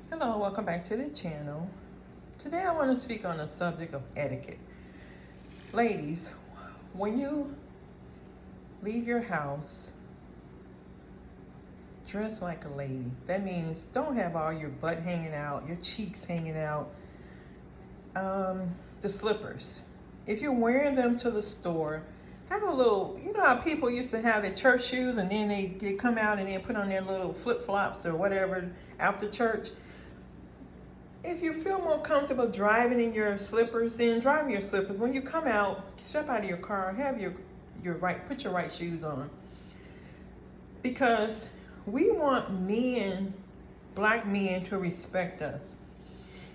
Hello, welcome back to the channel. Today I want to speak on the subject of etiquette. Ladies, when you leave your house, dress like a lady. That means don't have all your butt hanging out, your cheeks hanging out. The slippers. If you're wearing them to the store, have a little, you know how people used to have their church shoes and then they come out and they put on their little flip-flops or whatever after church. If you feel more comfortable driving in your slippers, then drive in your slippers. When you come out, step out of your car, have put your right shoes on. Because we want men, black men, to respect us.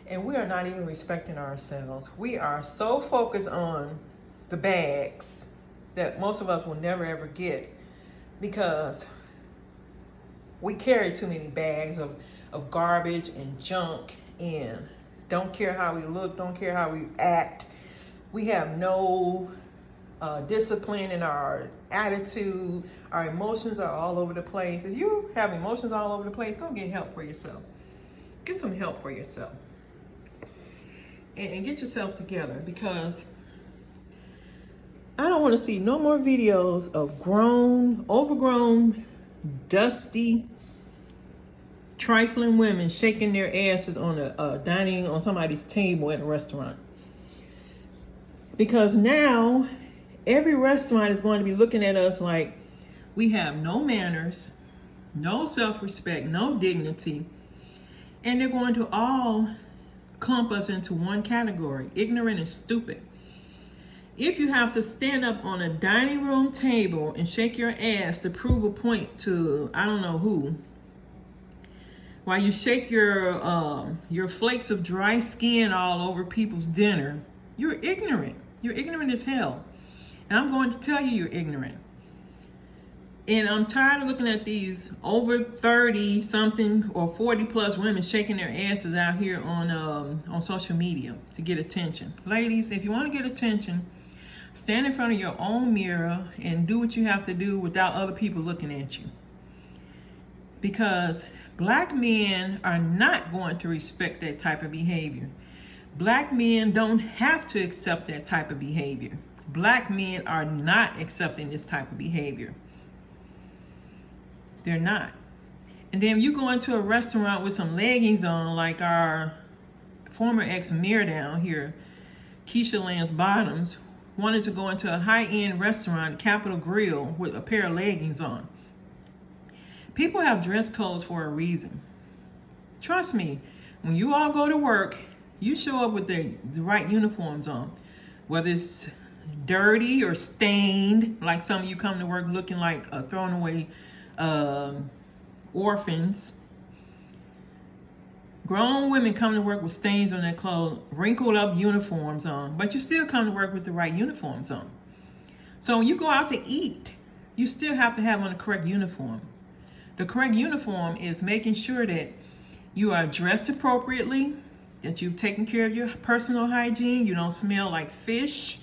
And we are not even respecting ourselves. We are so focused on the bags that most of us will never ever get because we carry too many bags of garbage and junk and don't care how we look, don't care how we act. We have no discipline in our attitude. Our emotions are all over the place. If you have emotions all over the place, go get help for yourself. Get some help for yourself. And get yourself together, because I don't want to see no more videos of overgrown, dusty, trifling women shaking their asses on dining on somebody's table at a restaurant. Because now every restaurant is going to be looking at us like we have no manners, no self-respect, no dignity, and they're going to all clump us into one category: ignorant and stupid. If you have to stand up on a dining room table and shake your ass to prove a point to I don't know who, while you shake your flakes of dry skin all over people's dinner, you're ignorant. You're ignorant as hell. And I'm going to tell you you're ignorant. And I'm tired of looking at these over 30 something or 40 plus women shaking their asses out here on social media to get attention. Ladies, if you want to get attention, stand in front of your own mirror and do what you have to do without other people looking at you. Because black men are not going to respect that type of behavior. Black men don't have to accept that type of behavior. Black men are not accepting this type of behavior. They're not. And then you go into a restaurant with some leggings on, like our former ex-mayor down here, Keisha Lance Bottoms, wanted to go into a high-end restaurant, Capitol Grill, with a pair of leggings on. People have dress codes for a reason. Trust me, when you all go to work, you show up with the right uniforms on. Whether it's dirty or stained, like some of you come to work looking like thrown away orphans. Grown women come to work with stains on their clothes, wrinkled up uniforms on, but you still come to work with the right uniforms on. So when you go out to eat, you still have to have on the correct uniform. The correct uniform is making sure that you are dressed appropriately, that you've taken care of your personal hygiene, you don't smell like fish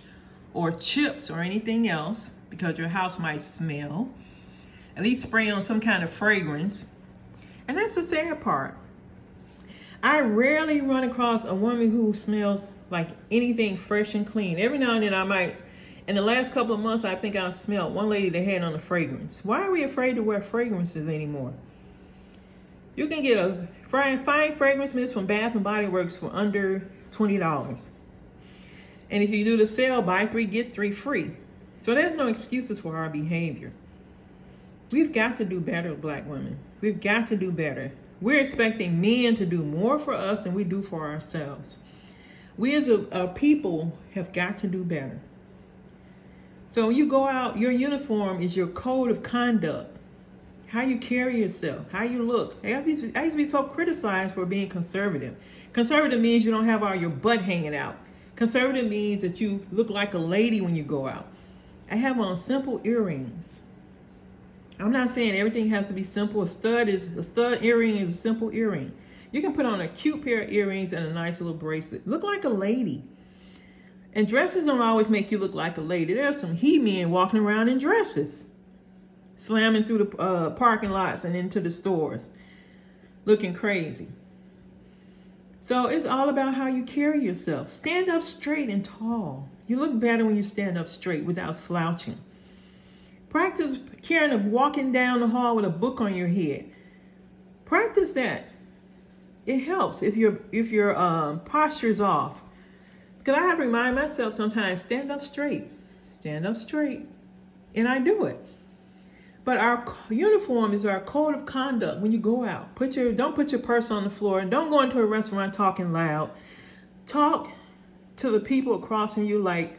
or chips or anything else, because your house might smell. At least spray on some kind of fragrance. And that's the sad part. I rarely run across a woman who smells like anything fresh and clean. Every now and then I might, in the last couple of months, I think I smelled one lady that had on a fragrance. Why are we afraid to wear fragrances anymore? You can get a fine fragrance mist from Bath and Body Works for under $20. And if you do the sale, buy 3, get 3 free. So there's no excuses for our behavior. We've got to do better, black women. We've got to do better. We're expecting men to do more for us than we do for ourselves. We as a people have got to do better. So when you go out, your uniform is your code of conduct. How you carry yourself, how you look. I used to be so criticized for being conservative. Conservative means you don't have all your butt hanging out. Conservative means that you look like a lady when you go out. I have on simple earrings. I'm not saying everything has to be simple. A stud earring is a simple earring. You can put on a cute pair of earrings and a nice little bracelet. Look like a lady. And dresses don't always make you look like a lady. There's some he-men walking around in dresses, slamming through the parking lots and into the stores, looking crazy. So it's all about how you carry yourself. Stand up straight and tall. You look better when you stand up straight without slouching. Practice walking down the hall with a book on your head. Practice that. It helps if your posture's off. Because I have to remind myself sometimes, stand up straight, and I do it. But our uniform is our code of conduct when you go out. Don't put your purse on the floor, and don't go into a restaurant talking loud. Talk to the people across from you like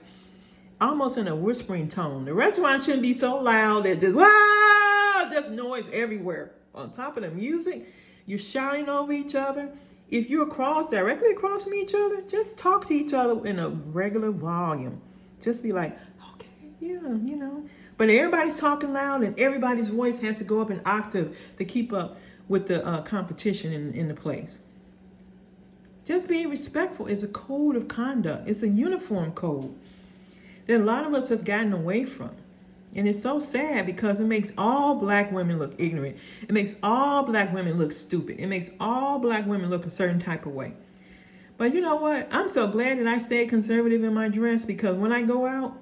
almost in a whispering tone. The restaurant shouldn't be so loud that just noise everywhere. On top of the music, you're shouting over each other. If you're directly across from each other, just talk to each other in a regular volume. Just be like, okay, yeah. But everybody's talking loud, and everybody's voice has to go up an octave to keep up with the competition in the place. Just being respectful is a code of conduct. It's a uniform code that a lot of us have gotten away from. And it's so sad because it makes all black women look ignorant. It makes all black women look stupid. It makes all black women look a certain type of way. But you know what? I'm so glad that I stayed conservative in my dress, because when I go out,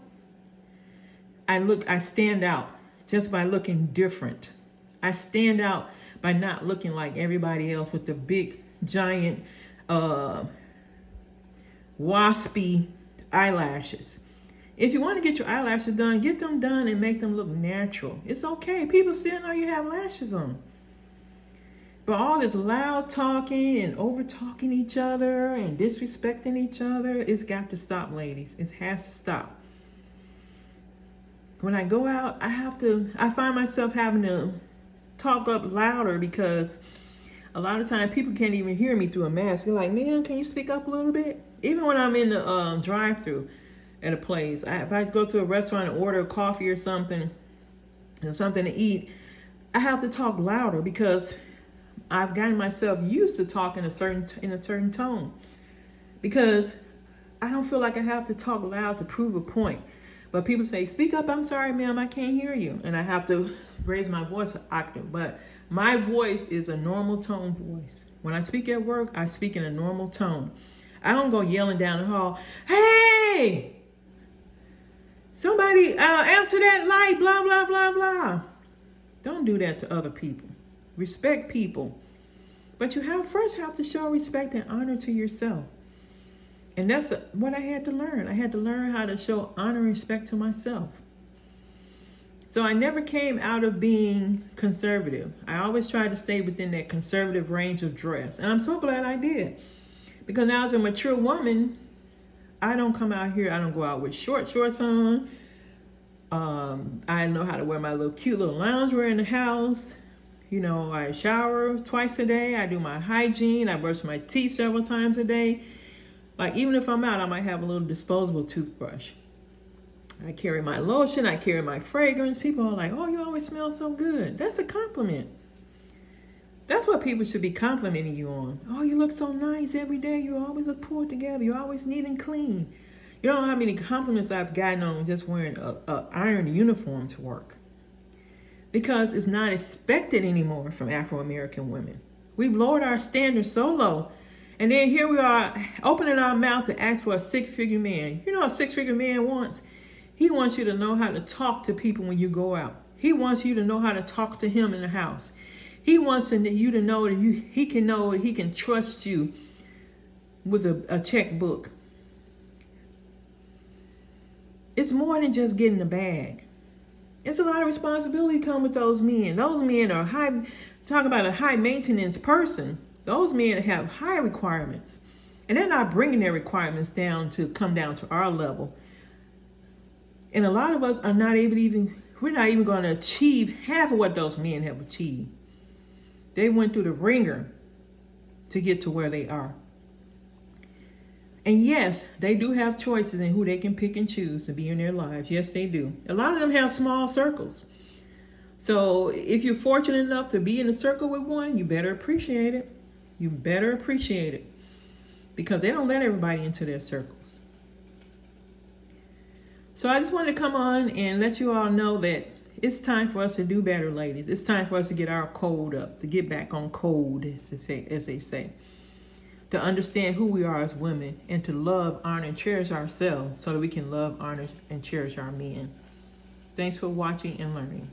I stand out just by looking different. I stand out by not looking like everybody else with the big, giant, waspy eyelashes. If you want to get your eyelashes done, get them done and make them look natural. It's okay. People still know you have lashes on. But all this loud talking and over talking each other and disrespecting each other, it's got to stop, ladies. It has to stop. When I go out, I find myself having to talk up louder, because a lot of times people can't even hear me through a mask. They're like, man, can you speak up a little bit? Even when I'm in the drive-thru at a place, if I go to a restaurant and order coffee or something to eat, I have to talk louder because I've gotten myself used to talking in a certain tone, because I don't feel like I have to talk loud to prove a point. But people say, speak up, I'm sorry, ma'am, I can't hear you. And I have to raise my voice an octave. But my voice is a normal tone voice. When I speak at work, I speak in a normal tone. I don't go yelling down the hall, hey, somebody answer that light, blah, blah, blah, blah. Don't do that to other people. Respect people. But you first have to show respect and honor to yourself. And that's what I had to learn. I had to learn how to show honor and respect to myself. So I never came out of being conservative. I always tried to stay within that conservative range of dress. And I'm so glad I did. Because now as a mature woman, I don't come out here, I don't go out with shorts on. I know how to wear my cute little loungewear in the house. I shower twice a day. I do my hygiene. I brush my teeth several times a day. Like, even if I'm out, I might have a little disposable toothbrush. I carry my lotion. I carry my fragrance. People are like, oh, you always smell so good. That's a compliment. That's what people should be complimenting you on. Oh, you look so nice every day. You always look pulled together. You're always neat and clean. You don't know how many compliments I've gotten on just wearing a iron uniform to work. Because it's not expected anymore from Afro-American women. We've lowered our standards so low. And then here we are opening our mouth to ask for a six-figure man. You know what a six-figure man wants? He wants you to know how to talk to people when you go out. He wants you to know how to talk to him in the house. He wants you to know that he can trust you with a checkbook. It's more than just getting the bag. It's a lot of responsibility come with those men. Those men are talk about a high maintenance person. Those men have high requirements, and they're not bringing their requirements come down to our level. And a lot of us are we're not even going to achieve half of what those men have achieved. They went through the ringer to get to where they are. And yes, they do have choices in who they can pick and choose to be in their lives. Yes, they do. A lot of them have small circles. So if you're fortunate enough to be in a circle with one, you better appreciate it. You better appreciate it, because they don't let everybody into their circles. So I just wanted to come on and let you all know that it's time for us to do better, ladies. It's time for us to get our code up, to get back on code, as they say. to understand who we are as women, and to love, honor, and cherish ourselves so that we can love, honor, and cherish our men. Thanks for watching and learning.